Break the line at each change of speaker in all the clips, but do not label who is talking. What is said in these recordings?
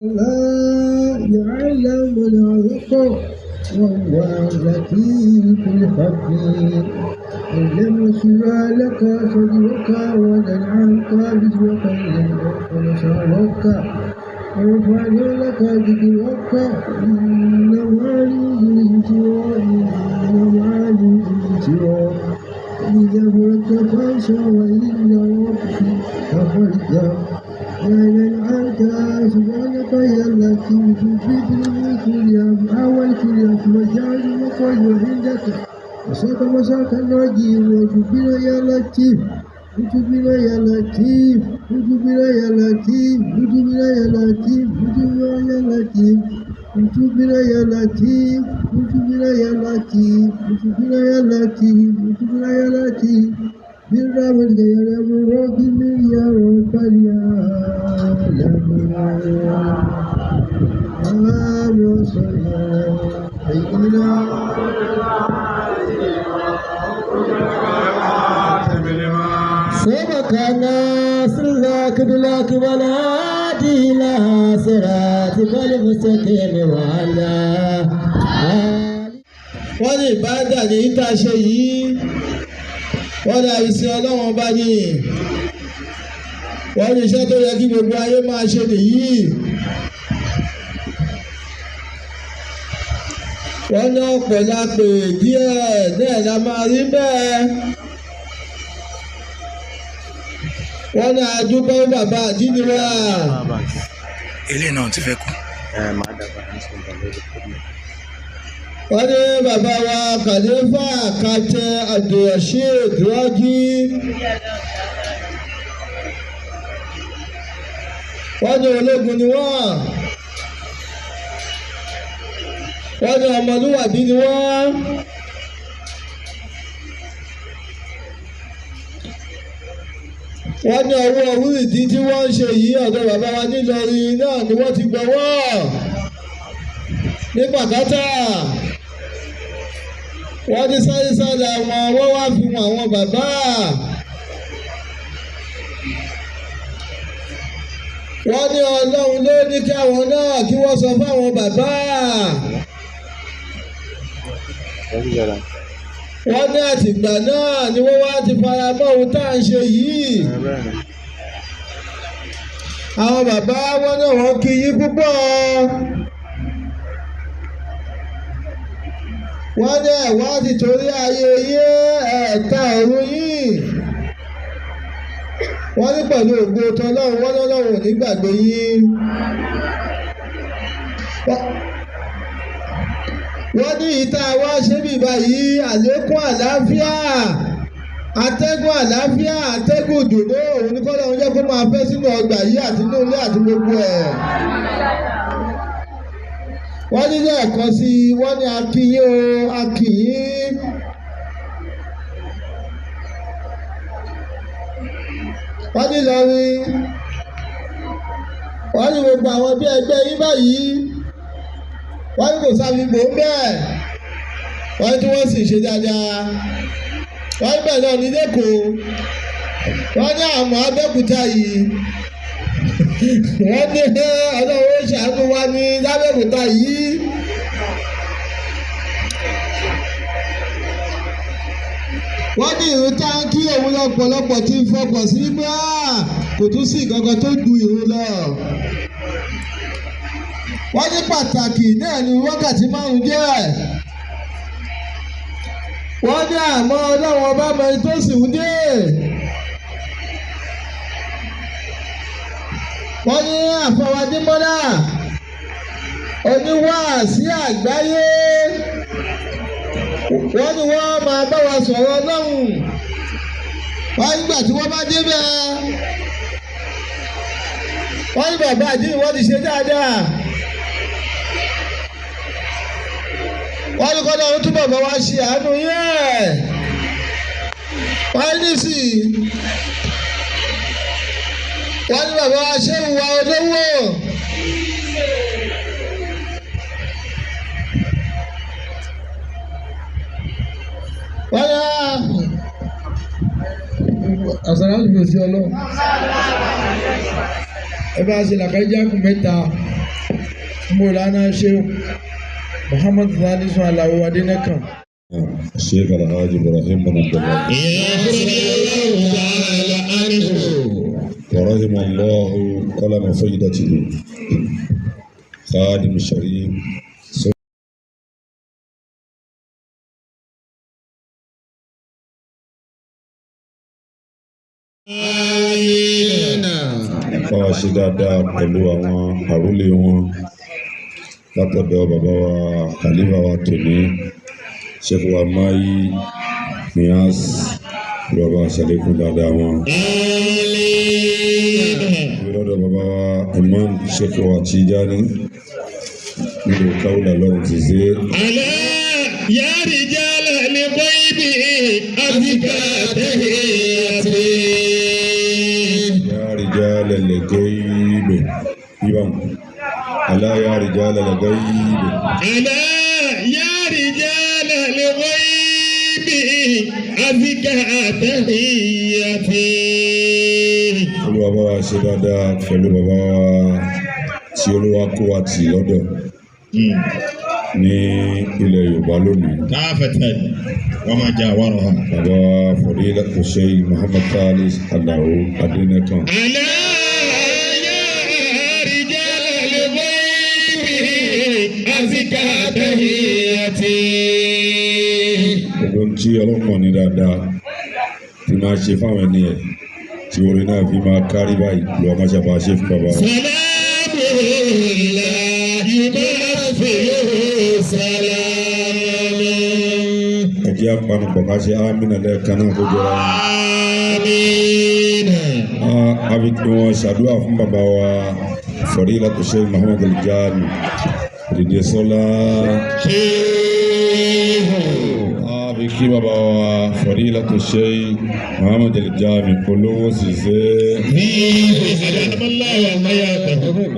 لا يعلم العرق وهو اللطيف الخبير لم يسوى لك صدرك ولن عنك بجرك ونصرك ورفعنا لك ذكرك إن مع اليسر إذا فرغت فانصب وإلى ربك فارغب وإن أنت سبحانك يا التي تثبت الملك اليوم أول كل وجعل المخرج عندك وساق مساق النجيم وجبنا يا لطيف وجبنا يا لطيف وجبنا يا لطيف وجبنا يا لطيف وجبنا يا لطيف وجبنا يا لطيف وجبنا يا لطيف وجبنا يا لطيف وجبنا يا لطيف بالرحمة يا رب الراحمين يا رب العالمين اللهم صل على سيدنا سبقنا صراط بالحق والهادي إلى صراطك المستقيم وعلى wọ́n ní ìbádà ní ìta ṣe yìí wọ́n ní àìsí ọlọ́wọ́n bá ní wọ́n ní iṣẹ́ tó yẹ kí gbogbo ayé máa ṣe nìyí wọ́n ní ọ̀pọ̀ lápè díẹ̀ náà la máa rí bẹ́ẹ̀ wọ́n ní àdúgbò bàbá àdínní wa.
ilé náà ti fẹ́ kú.
wọ́n ní bàbá wa kàlífà kàtẹ àdìyàṣe ìdúrájì wọ́n ní ológun ni wọ́n ní ọmọlúwàbí ni wọ́n ní ọwọ́ wíìdí tí wọ́n ń ṣe yìí ọ̀dọ̀ bàbá wa nílọrin náà ni wọ́n ti gbọ́wọ́ ní pàkátà wọ́n ní sáyẹ́sáyẹ́ àwọn wọ́n wá fi wọn àwọn bàbá wọ́n ní ọlọ́run ló ní kí àwọn náà kí wọ́n sọ fáwọn bàbá wọ́n ní àtìgbà náà ni wọ́n wá ti fara mọ́ ohun tá à ń ṣe yìí àwọn bàbá wọn náà wọ́n kí yín púpọ̀ wọ́n ní ẹ̀wá ti torí ayé yé ẹ̀ẹ̀ta ọ̀run yìí wọ́n ní pẹ̀lú ògo tọ́lọ́run wọ́n lọ́lọ́run ò ní gbàgbé yín wọ́n ní ìta wá ṣe bí báyìí àlékún àlàáfíà atẹ́gùn àlàáfíà atẹ́gùn ìdùnnú òun ní kọ́lọ́ oúnjẹ kó máa fẹ́ sínú ọgbà yìí àti inú ilé àti gbogbo ẹ̀. wọ́n ní lẹ́ẹ̀kan sí i wọ́n ní akíyín o akíyín. wọ́n ní lọ́rin wọ́n ní gbogbo àwọn bí ẹgbẹ́ yín báyìí wọ́n ní kò sáfi gbò ń bẹ́ẹ̀ wọ́n ní tí wọ́n sì ṣe dáadáa wọ́n ní bẹ́ẹ̀ náà ní lẹ́kọ̀ọ́ wọ́n ní àmọ́ Abẹ́òkúta yìí wọ́n ní ọlọ́run ṣàánú wa ní lábẹ́òkúta yìí. wọ́n ní ìrun táǹkì òun lọ́pọ̀lọpọ̀ tí ń fọkàn sí pé kò tún sí ìkankan tó ju ìrun lọ. wọ́n ní pàtàkì náà ní wákàtí 5 jẹ́. wọ́n ní àmọ́ ọlọ́run ọba mẹ́rin tó sì ń dé. wọ́n ní àfọwádìmọ́lá oníwàásí àgbáyé wọ́n ní wọ́n máa bá wa sọ̀rọ̀ ọlọ́run wọ́n nígbà tí wọ́n bá débẹ̀ wọ́n ní bàbá àdínì wọ́n ti ṣe dáadáa wọ́n ní kọ́dọ̀ ọ̀hún túbọ̀ bá wa ṣe àánú yẹn wọ́n ní sí wọ́n ní bàbá wa ṣe ìwà olówó. wọ́n yá àṣàrà ń gbèsè ọlọ́run ẹ bá ṣe làkàjá kù mẹ́ta مولانا شيخ محمد ثالث على ودينكم
الشيخ الحاج إبراهيم بن عبد الله ورحم الله قلم فيدته خادم الشريف báwa ṣe dáadáa pẹ̀lú àwọn àrólé wọn látọ̀dọ̀ bàbá wa kàlífà wa tòní ṣẹ́fù wa máyí Niyas bàbá ṣàlékún dáadáa wọn. lọ́dọ̀ bàbá wa imam ṣẹ́fù wa Tijani nílùú káwùlà lọ́rùn ti ṣe.
alẹ́ ya rijal al-ghaybi azka tahiyati.
ya rijal al-ghaybi ibam ala ya rijal al-ghaybi.
ala ya rijal al-ghaybi azka tahiyati.
olúwa bá wa ṣe dáadáa pẹ̀lú bàbá wa tí olúwa kó wa tì lọ́dọ̀ ní ilẹ̀ Yorùbá lónìí.
káfẹ́tẹ̀ wọ́n máa jẹ́ àwárọ̀ ha.
bàbá Fadilatu Sheikh Muhammad Thalith Alao Adénẹ́kàn.
ala ya rijal al-ghaybi azka tahiyati.
gbogbo tí ọlọ́mọ ní dáadáa tí máa ṣe fáwọn ẹni ẹ̀ tí orin náà fi máa kárí báyìí lọ́wọ́ máa ṣàbà ṣe fún bàbá.
salamu la yumafilu salamu.
ẹ̀jẹ̀ apanupọ̀ ká ṣe ámínà lẹ́ẹ̀kan náà kó jọra.
amina.
a fi kí wọ́n ṣàdúrà fún bàbá wa Fadilatu Sheikh Muhammad Al-Jami Dìde Sọ́lá. Abi kí bàbá wa Fadilatu Sheikh Muhammad Al-Jami polówó ṣiṣẹ́.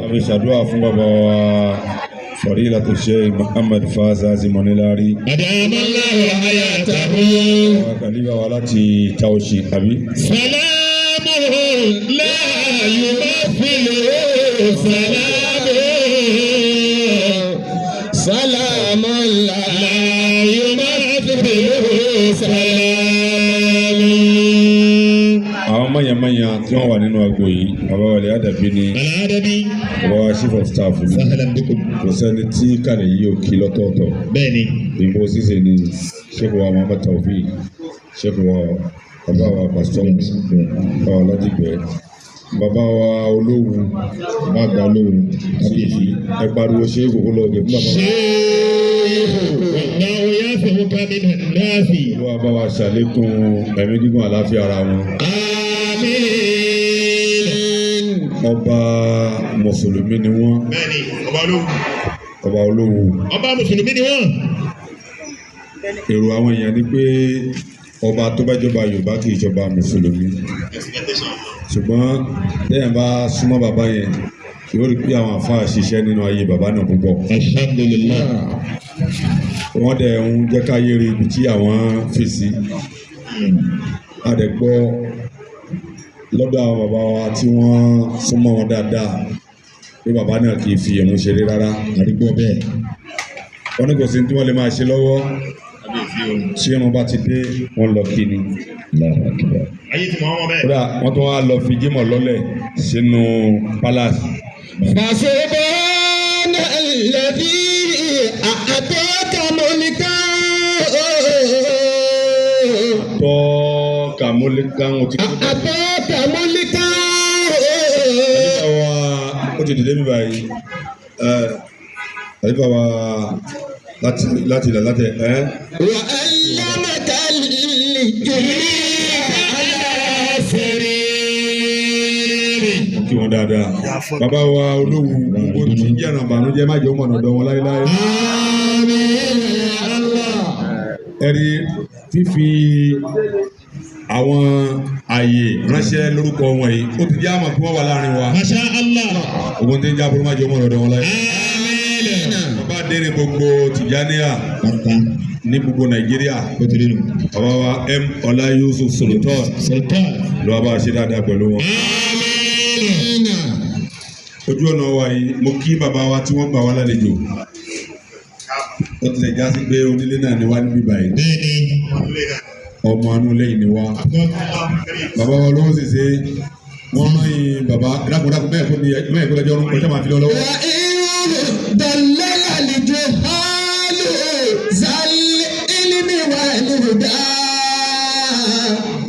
Abi ṣàdúrà fún bàbá wa Fadilatu Sheikh Muhammad Fazazi Monilari. Kàlífà wa láti Tauchi àbí.
Salamu la yumathilu salamu. Salamu la yumathilu salamu.
Àwọn mọ̀nyàmọ̀nyà tí wọ́n wà nínú agbo yìí, bàbá wa lè Adabi ni.
Al-Adabi.
Bàbá wa chief of staff ni.
Sahlan bikum.
Kò sẹ́ni tí kàlẹ́ yìí ò kí lọ́tọ̀ọ̀tọ̀.
Bẹ́ẹ̀ni.
Ìbò ṣíṣe ni Sheikh wa Muhammad Tawfiq, Sheikh wa bàbá wa Pastor bàbá wa Ládìgbẹ́, bàbá wa Olówu, bàbá Olówu, kábíyèsí ẹ pariwo Sheikh olóògbé fún bàbá wa.
Wallahu yafi'uka minan nasi.
Olúwa bá wa ṣàlékún ẹ̀mí gígùn àláfíà ara wọn.
Àmín.
Ọba mùsùlùmí ni wọ́n.
Bẹ́ẹ̀ni, ọba Olówu.
Ọba Olówu.
Ọba mùsùlùmí ni wọ́n.
Èrò àwọn èèyàn ni pé ọba tó bá jọba Yorùbá kì í jọba mùsùlùmí. Ṣùgbọ́n lẹ́yìn bá súnmọ́ bàbá yẹn yóò rí pé àwọn àfáà ṣiṣẹ́ nínú ayé bàbá náà púpọ̀.
Alhamdulillah.
Wọ́n dẹ̀ ń jẹ́ ká yé rí ibi tí àwọn fèsì. A dẹ̀ gbọ́ lọ́dọ̀ àwọn bàbá wa tí wọ́n súnmọ́ wọn dáadáa pé bàbá náà kì í fi ẹ̀mú ṣeré rárá.
Àdúgbò bẹ́ẹ̀.
Wọ́n ní kò sí tí wọ́n lè máa ṣe lọ́wọ́ tí wọ́n bá ti dé wọ́n lọ kí ni.
Ayé ti mọ̀ ọmọ bẹ́ẹ̀.
Kódà wọ́n tún wá lọ fi jímọ̀ lọ́lẹ̀ sínú palace.
Fasubhana alladhi a'taka mulka.
Tọ́ kàmúlíkà wọn ti kó.
A'taka mulka.
Ó ti dìde mi báyìí. Àyíká wa láti ilẹ̀ láti ẹ̀.
Wa 'allamaka al-jumila ala sariri.
Kí wọ́n dáadáa. Bàbá wa Olówu gbogbo tí ń jẹ́ràn bànújẹ́ má jẹ́ ó mọ̀nà ọ̀dọ̀ wọn láéláé.
Àmín Allah.
Ẹ̀rí fífi àwọn ààyè ránṣẹ́ lórúkọ wọn yìí ó ti jẹ́ àmọ̀ kí wọ́n wà láàrin wa.
Masha Allah.
Ogun tí ń já burú má jẹ́ ó mọ̀nà ọ̀dọ̀ wọn láéláé.
Àmín.
Bàbá Adéne gbogbo Tìjàníyà ní gbogbo Nàìjíríà. Bàbá wa M. Ọlá Yusuf Sultan
Sultan.
ló wá bá a ṣe dáadáa pẹ̀lú wọn.
Àmín.
ojú ọ̀nà wa yìí mo kí bàbá wa tí wọ́n gbà wá lálejò ó tilẹ̀ já sí pé onílé náà ni wá níbí báyìí ọmọ anú lẹ́yìn ni wá bàbá wa ló ń ṣèṣe wọ́n rìn bàbá dákúndákún bẹ́ẹ̀ kó lẹ́jọ́ ọ̀run kọjá máa fi lọ lọ́wọ́.
dọ̀lẹ́lá lè jẹ́ hálò zálẹ̀ ilmi wà lóhùdá.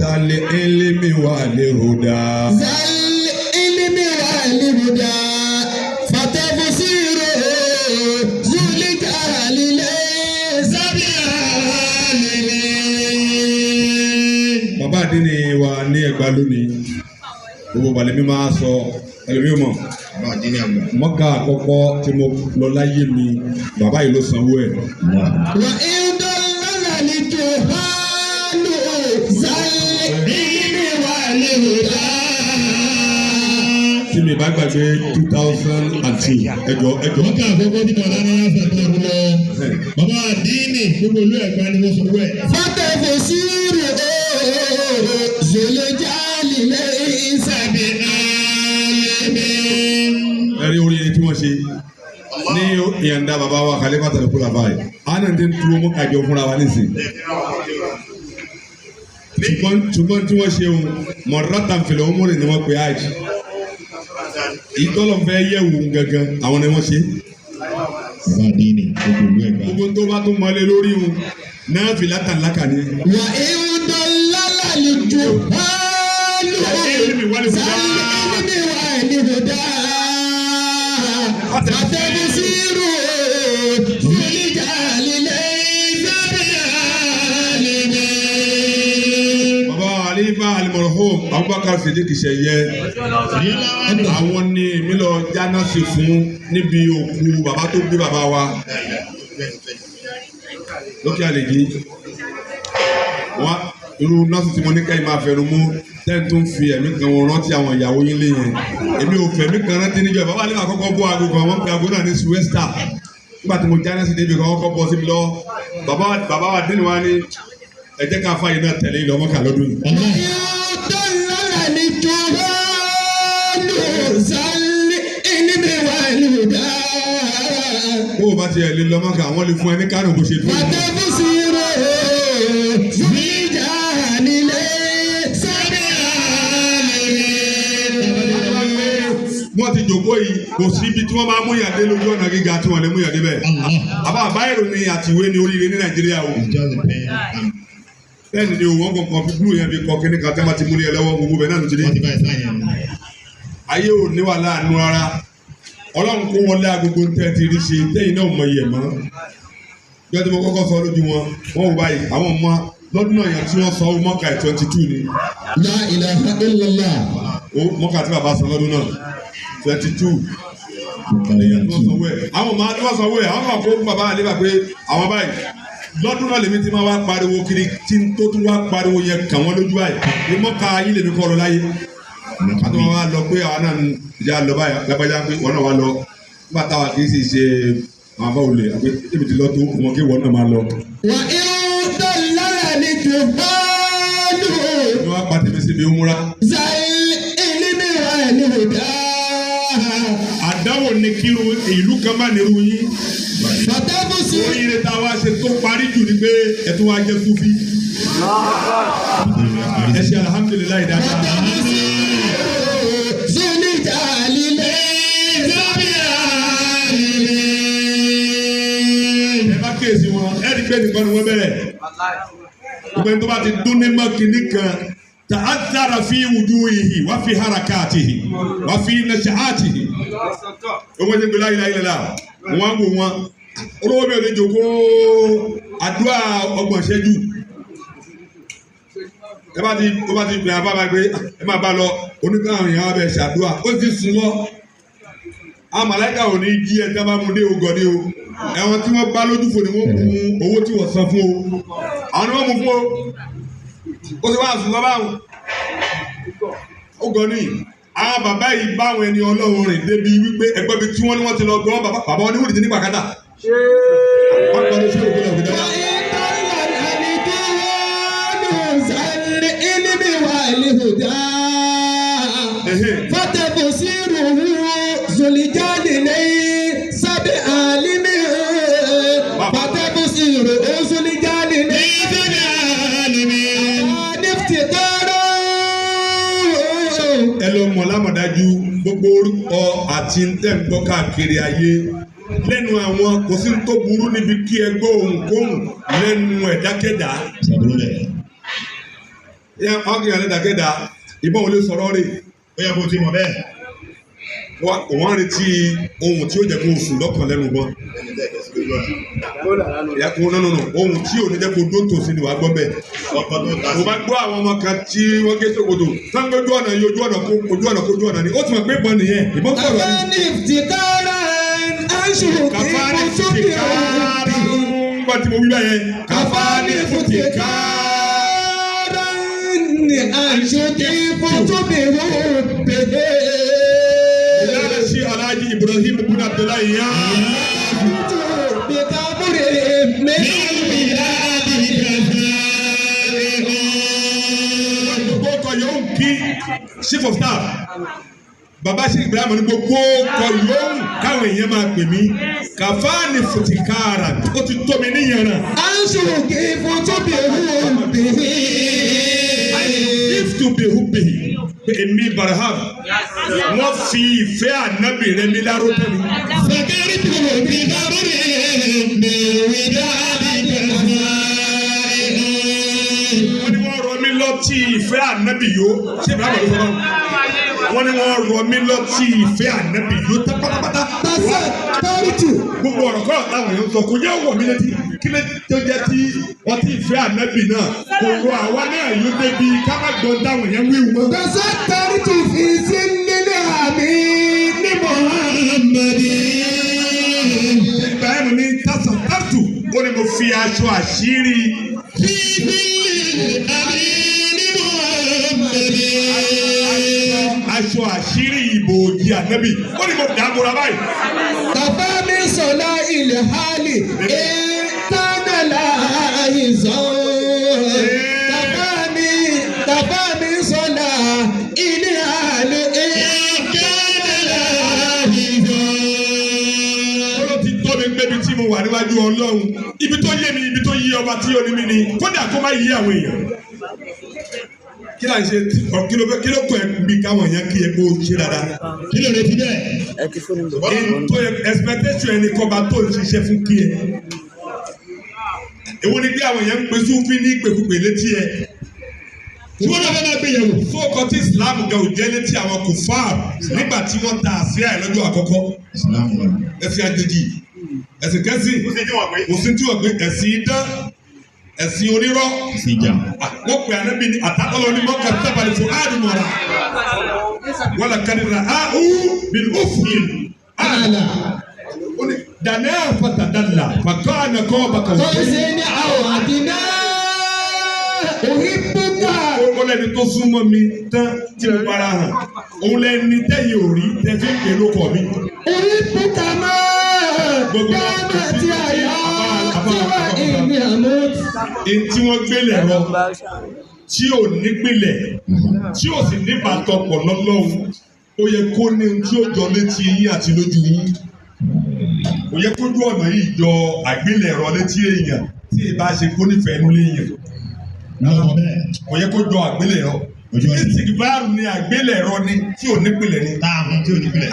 zálẹ̀ ilmi wà lóhùdá.
zálẹ̀ ilmi wà lóhùdá. fatafsiru zulika lílẹ̀ sábìá lílẹ̀.
bàbá àdínní wa ní Ẹ̀gbá lónìí gbogbo balẹ̀ mi máa sọ ẹlòmíràn mọ̀ mọ́kà àkọ́kọ́ tí mo lọ láyé mi bàbá yìí ló sanwó ẹ̀.
wà á dọ̀lẹ́lá lè jẹ́ hálò zálẹ̀ ilmi wà lóhùdá.
tí mi bá gbàgbé 2002 ẹjọ.
mọ́kà àkọ́kọ́ tí mo lánàá yà sàtọ̀ lọ bàbá àdínì gbogbo olú Ẹ̀gbá ni mo sọ wẹ̀.
fatafsiru zulika lílẹ̀ sábìá lílẹ̀.
ẹ̀rí oríire tí wọ́n ṣe ní ìyànda bàbá wa kàlífà tẹ̀lé kúlà báyìí àná ti ń dúró mú kájọ fúnra wa nísìn. ṣùgbọ́n tí wọ́n ṣe òun mọ̀rọ́tà fìlẹ̀ òun múrin ni wọ́n pe àjì ìtọ́lọ̀ fẹ́ yẹ̀ wò gangan àwọn ni wọ́n ṣe.
bàbá àdínì gbogbo olú Ẹ̀gbá.
gbogbo tó bá tún mọ́lé lórí òun náà fi látàlákà ni.
wà á dọ̀lẹ́lá lè jẹ́ hálò zálẹ̀ ilmi wà lóhùdá. fatafsiru zulika lílẹ̀ sábìá lílẹ̀.
bàbá alifa alimọ̀rọ̀hóm Abubakar Sidiq Sẹ̀yẹ àwọn ni mi lọ jáná sí fún níbi òkú bàbá tó bí bàbá wa lókè àlejò wọn irú nọ́ọ̀sì tí mo ní kẹ́yìn máa fẹ́ràn mú tẹ́ni tó ń fi ẹ̀mí kan wọn rántí àwọn ìyàwó yín lé yẹn èmi ò fẹ̀mí kan rántí níjọ́ bàbá alẹ́ àkọ́kọ́ bọ́ aago kan wọ́n pe aago náà ní suwesta nígbà tí mo jáná sí débi kan wọ́n kọ́ bọ́ síbi lọ bàbá wa dín ní wa ní ẹ jẹ́ ká fáyín náà tẹ̀lé ìlọ́mọ́kà lọ́dún yìí.
dọ̀lẹ́lá lè jẹ́ hálò zálẹ̀ ilmi wà lóhùdá.
bó o bá tiẹ̀ lè lọ́mọ́kà wọ́n lè fún ẹ ní kánò bó ṣe dúró.
fatafsiru zulika lílẹ̀ sábìá lílẹ̀.
wọ́n ti jòkó yìí kò sí ibi tí wọ́n máa mú yàn dé lójú ọ̀nà gíga tí wọ́n lè mú yàn dé bẹ́ẹ̀. àbá àbáyèrò ni àtiwé ni oríire ní Nàìjíríà o. bẹ́ẹ̀ni ni òwò kọ̀ọ̀kan fi búrò yẹn fi kọ́ kíní kan tẹ́ bá ti múlẹ̀ lọ́wọ́ gbogbo bẹ́ẹ̀ náà ló ti dé. ayé ò ní wà láàánú rárá Ọlọ́run kó wọlé agogo tẹ́ ti rí ṣe tẹ́yìn náà mọ iyẹ̀ mọ́. bí wọ́n ti mọ kọ́kọ́ sọ lójú wọn wọ́n wò báyìí àwọn ọmọ lọ́dún náà yẹn tí wọ́n sọ mọ́kà 22 ni.
la ilaha illallah.
mọ́kà tí bàbá sọ lọ́dún náà 22. àwọn ọmọ tí wọ́n sọ wẹ̀ àwọn kan kó bàbá àlébà pé àwọn báyìí lọ́dún náà lèmi ti máa wá pariwo kiri tí tó tún wá pariwo yẹn kàn wọ́n lójú báyìí ní mọ́kà yín lèmi kọ́ lọ láyé. àti wọn wá lọ pé àwọn náà ìjà lọ báyìí lápẹjá pé wọn náà wá lọ nígbà táwa kì í sì ṣe àwọn bá wọlé àpé ebi ti lọ tó wọn kí wọn náà máa lọ.
wà á dọ̀lẹ́lá lè jẹ́ hálò
ni wọn pa tèmi síbi òmùra.
zálẹ̀ ilmi wà lóhùdá.
àdáwò ni kírun ìlú kan bá nírú yín.
fatafsiru
oríire tá a wá ṣe tó parí jù ni pé ẹ tún wá jẹ Sufi. ẹ ṣe alhamdulilayi dáadáa.
zulika lílẹ̀ sábìá lílẹ̀.
ẹ bá kéèsì wọn ẹ rí pé nìkan ni wọn bẹ̀rẹ̀. gbogbo ẹni tó bá ti dún ní mọ́kìnní kan ta'athara fi wujuhihi wa fi harakatihi wa fi nasha'atihi. o ma ṣe gbẹlá ilà ilẹ̀ la wọn bò wọn olówó mi ò ní jòkó àdúrà 30 ìṣẹ́jú. ẹ bá ti gbẹ abába gbé ẹ má bá lọ oníkàwọn èèyàn abẹ ṣàdúrà ó ti sùn lọ. àwọn màláíkà ò ní jí ẹ dábàá mu dé ogọ ní o ẹwọn tí wọn bá lójú fò ni wọn mú owó tí wọn san fún o àwọn ni wọn mú fún o ó sì wá sùn lọ báwọn ogọ ní àwọn bàbá yìí báwọn ẹni Ọlọ́run rìn débi wípé ẹgbẹ́ bíi tí wọ́n ní wọ́n ti lọ gbọ́ bàbá wọn ní wùdí ní pàkátà. wọ́n kọ́ ní sí òkú náà fi dáná.
fatafsiru
zulijali sabi alimi fatabusiru zulijali sabi alimi niftikaro.
ẹ lọ mọ̀ lámọ̀dájú gbogbo orúkọ àti ntẹ̀gbọ́ káàkiri ayé lẹ́nu àwọn kò sí tó burú níbi kí ẹ gbọ́ ohunkóhun lẹ́nu ẹ̀dákẹ́dá. ọkùnrin ẹ̀dákẹ́dá ìbọn ò lè sọ̀rọ̀ rẹ̀ ó yẹ kó ti mọ̀ bẹ́ẹ̀. wọ́n á retí ohun tí ó jẹ́ kó sùn lọ́kàn lẹ́nu gbọ́n. ohun tí ò ní jẹ́ kó dóńtò sí ni wàá gbọ́ bẹ́ẹ̀. mo bá gbọ́ àwọn ọmọ kan tí wọ́n gé sókòtò tán lójú ọ̀nà yìí ojú ọ̀nà ni ó ti mọ̀ pé ìbọn nìyẹn ìbọn sọ̀rọ̀ ni.
kàfáàní ìfìtìkára aṣùkì fúnṣùkì
nígbà tí mo wí bẹ́ẹ̀ yẹn.
kàfáàní ìfìtìkára aṣùkì fúnṣùkì bèbè.
ìyára sí Alhaji Ibrahim ibn Abdullahi yá. gbogbo ọkọ̀ yóò kí chief of staff baba sí Ibrahim ní gbogbo ọkọ̀ yóò káwọn èèyàn máa pè mí kàfáàní fòtìkára ó ti tó mi níyànjú.
aṣùkì fúnṣùkì bèbè.
if to be who be èmi Barham wọ́n fi ìfẹ́ ànábì rẹ mi láró tẹ́lẹ̀.
Sàkárì tó ti dárò rẹ̀ mẹ́wé dáadé
wọ́n ní wọ́n rọ mí lọ́tí ìfẹ́ ànábì yó ṣé Ibrahim ló sọ wọ́n ní wọ́n rọ mí lọ́tí ìfẹ́ ànábì yó tá pátápátá.
Tàṣà tárìtù.
gbogbo ọ̀rọ̀ kọ́ táwọn èèyàn sọ kò yẹ wọ̀ mí létí kí ló tó jẹ́ tí wọ́n ti ìfẹ́ ànábì náà kò rọ àwa náà yóò débi ká má gbọ́n táwọn èèyàn wíwú mọ́.
Tàṣà tárìtù fi sí nílé àmì ní Muhammadi.
Ibrahim ní tàṣà tàtù ó ní mo fi aṣọ àṣírí. aṣọ àṣírí ìbò òjì ànábì ó ní mo dàgbòrà báyìí.
Bàbá mi sọ̀lá ilẹ̀ hálì ìtànàlá àìsàn. Bàbá mi sọ̀lá ilẹ̀ hálì ìtànàlá àìsàn.
Ó ti tó mi gbébi tí mo wà níwájú Ọlọ́run ibi tó yé mi ibi tó yí ọba tí ó ní mi ni kódà kó má yí àwọn èèyàn. Kí ló ń ṣe kí ló kọ ẹ bí káwọn èèyàn kí ẹ kó ṣe dáadáa.
kí ló retí bẹ́ẹ̀.
Ètò expectation ẹni kọba tó ń ṣiṣẹ́ fún kí ẹ. Èwo ni bí àwọn èèyàn ń pe Súfì ní ìpèkúpè létí ẹ.
tí wọ́n náà fẹ́ máa gbé yẹ̀wò.
Fóòkọ tí Islam gan ò jẹ́ létí àwọn kò fáà nígbà tí wọ́n ta àsíá ẹ̀ lọ́jọ́ àkọ́kọ́. Ẹ̀sìn àjèjì ẹ̀sìn kẹ́sìn kò sí tí wọ́n gbé ẹ̀sìn idán ẹ̀sìn onírọ́. Wọ́n pè ànábì ní àtàkọ́lọ́ ní mọ́kà tábàlì fún àdùmọ̀ra. Wọ́n lè kárí ra áhù bíi òfin.
Àlà.
Dàní àfàtà dàlà pàtó ànàkọ́ bàkà
Tó ṣe ní àwọn àdínà òhìbùkà.
Ó lẹ́ni tó súnmọ́ mi tán tí mo bára hàn. Òun lẹ́ni tẹ́yìn ò rí tẹ́fí ń pè lóko mi.
Òhìbùkà máa dáná tí a yá tí wà ìní àmọ́.
Tí wọ́n gbélé rọ tí ò nípìlẹ̀ tí ò sì níbàtọ̀ pọ̀ lọ́lọ́run ó yẹ kó ní tí ó jọ létí yín àti lójú yín. Ó yẹ kójú ọ̀nà yìí jọ àgbélẹ̀rọ létí èèyàn tí ìbá ṣe kó nífẹ̀ẹ́ inú léèyàn. Ó yẹ kó jọ àgbélẹ̀rọ. Ìsìnkìbáàrù ni àgbélẹ̀rọ ni tí ò nípìlẹ̀ ni.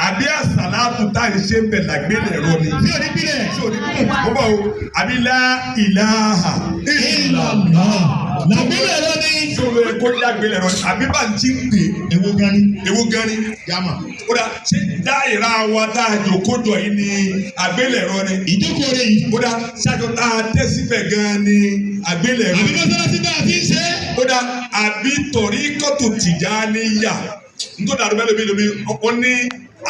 Àbí àsàlátù táyì ṣe ń bẹ̀ làgbélẹ̀rọ ni. Tí ò nípìlẹ̀. Mo bọ̀ o, àbí lá ìlàhà ìlàlá.
làgbélẹ̀rọ ni.
Tí o lè kó ní àgbélẹ̀rọ ni, àbí bá ń jí ń pè. Ewo gan ni. Yàmà. Ó dà ṣé dáìrá wa tá a jò kójọ yìí ni àgbélẹ̀rọ ni.
ìjókòó rẹ̀ yìí.
Ó dà ṣáàjọ tá a tẹ́ síbẹ̀ gan ni àgbélẹ̀rọ.
àbí mọ́sálásí bá a ti ń ṣe.
Ó dà àbí tọ̀rí kọ́tù Tìjàníyà nítorí àdúgbò lómi ó ní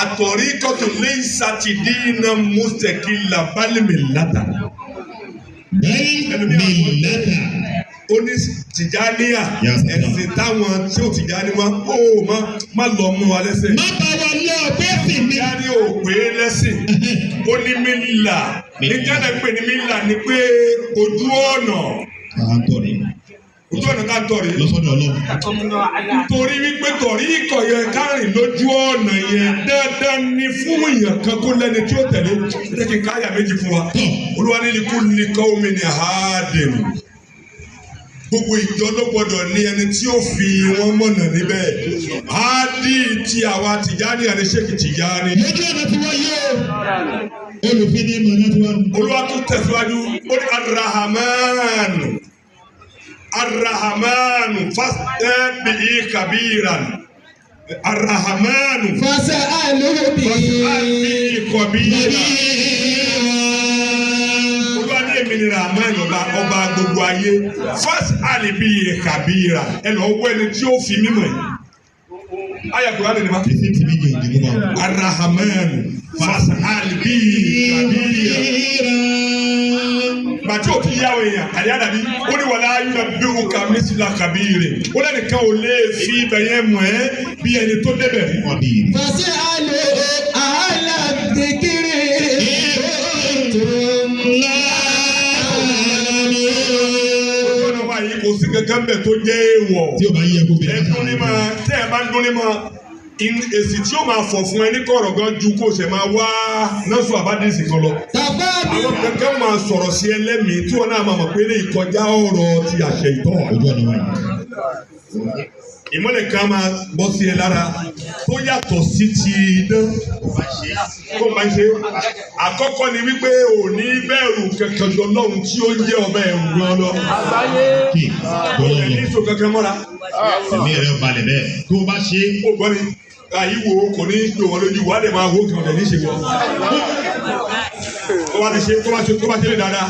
àtọ̀rí kọ́tù lẹ́yìn sátidé iná mọ́sẹ̀kì làbálẹ̀mì látà.
bẹ́ẹ̀ mi lẹ́tà.
Ó ní Tìjàníyà ẹ̀sìn táwọn tí ò Tìjàní wọn ó má lọ mú wa lẹ́sẹ̀.
má bá wa lọ bẹ́ẹ̀sì mi.
Tìjàní ò pé lẹ́sìn ó ní mílà ní Ghana pé ní mílà ni pé ojú ọ̀nà. ojú ọ̀nà ká tọ̀rí.
lọ́sọ̀dọ̀ ọlọ́run.
torí wípé tọ̀rí ikọ̀ yẹn kárìn lójú ọ̀nà yẹn dandan ni fún èèyàn kan kó lẹ́ni tí ó tẹ̀lé ẹ kí n káyà méjì fún wa. Olúwa ní likulli qawmin hadin. Gbogbo ìjọ ló gbọdọ̀ ní ẹni tí ó fi wọ́n mọ̀nà níbẹ̀. Hádì tí àwa Tìjání àti Ṣéèkì Tìjání.
lójú ọ̀nà tí wọ́n yé o. olùfin ní mọ̀nà tí wọ́n.
Olúwa tún tẹ̀síwájú ó ní Ar-Rahmanu fastabi'i kabiran. Ar-Rahmanu
fas'alhu
fastabi'i kabiran. Olúwa ní èmi ni Rahman ọba gbogbo ayé fas'albihi kabiran. Ẹ lọ wọ ẹni tí ó fi mímọ̀ yìí. Aya Kùránì ni ma.
èsì tí mi jẹ́ ìdìbò máa.
Ar-Rahman fas'albihi kabiran. Bàtí o ti yá o yẹn àdé àdàbí ó ní wàlá yunabbi'uka ka misla kabiri ó lẹ́nu kan ò lè fi bẹ̀yẹn mọ̀ ẹ́ bí ẹni tó débẹ̀ rí.
fas'alu ahla dhikri kuntum la ta'lamun.
Ọ̀nà wa yìí kò sí kankan bẹ̀ tó jẹ́ èèwọ̀.
tí o bá yẹ kó bẹ̀rẹ̀.
Ẹ dún ní ma tẹ́ ẹ bá ń dún ní ma èsì tí ó máa fọ̀ fún ẹ ní kọ̀rọ̀ gan ju kó o ṣe máa wá nọ́ọ̀sù àbádẹ́sì kan lọ. Àwọn kankan máa sọ̀rọ̀ sí ẹlẹ́mìí tí wọ́n náà máa mọ̀ pé lè kọjá ọ̀rọ̀ ti àṣẹ ìtọ́.
ojú ọ̀nà wa yìí.
Ìmọ̀lẹ̀ kan máa bọ́ sí ẹ lára tó yàtọ̀ sí ti idán tó máa ń ṣe. Àkọ́kọ́ ni wípé ò ní bẹ̀rù kankan jọ lọ́hùn tí ó ń jẹ́ ọbẹ̀ ẹ̀rù gan lọ.
kí
Kò lè ní ìṣó kankan mọ́ra.
ẹ̀mí rẹ̀ balẹ̀ bẹ́ẹ̀ tó o bá ṣe.
Ó gbọ́ ni àyíwò kò ní gbé wọn lójú wà á lè máa wó kí wọn lè ní ṣe wọn. Tó bá ti ṣe tó bá ṣe lè dáadáa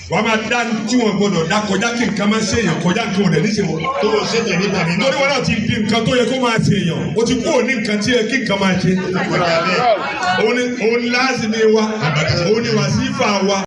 wàá máa dá tí wọn gbọdọ̀ dá kọjá kí nǹkan máa ṣe èèyàn kọjá kí wọn lè ní ṣe wọn.
tó o ṣe tẹ̀lé tàbí náà.
Torí wọn náà ti di nǹkan tó yẹ kó máa ṣe èèyàn o ti kúrò ní nǹkan tí yẹ kí nǹkan máa ṣe. Òun ni láàzì ni wa òun ni wàsífà wa.